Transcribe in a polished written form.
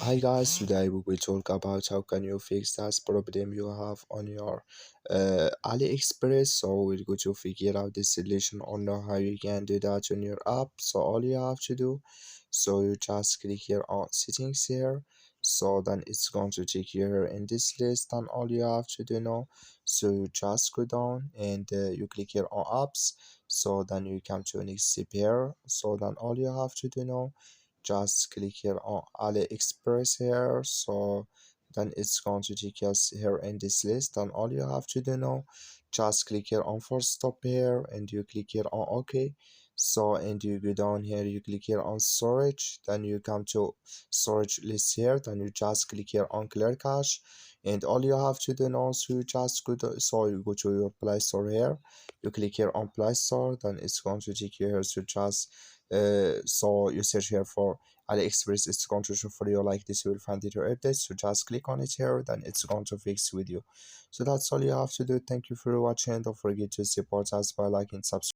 Hi guys, today we will talk about how can you fix that problem you have on your AliExpress. So we're going to figure out the solution or know how you can do that on your app. So all you have to do, so you just click here on settings here. So then it's going to take you here in this list, and all you have to do now, so you just go down and you click here on apps. So then you come to next step here. So then all you have to do now, just click here on AliExpress here. So then it's going to take us here in this list, and all you have to do now, just click here on first stop here and you click here on OK. So and you go down here, you click here on storage, then you come to storage list here, then you just click here on clear cache, and all you have to do now, so you just go to, so you go to your Play Store here, you click here on Play Store, then it's going to take you here, so just so you search here for AliExpress, it's going to show for you like this. You will find it your updates, so just click on it here, then it's going to fix with you. So that's all you have to do. Thank you for watching. Don't forget to support us by liking, subscribe.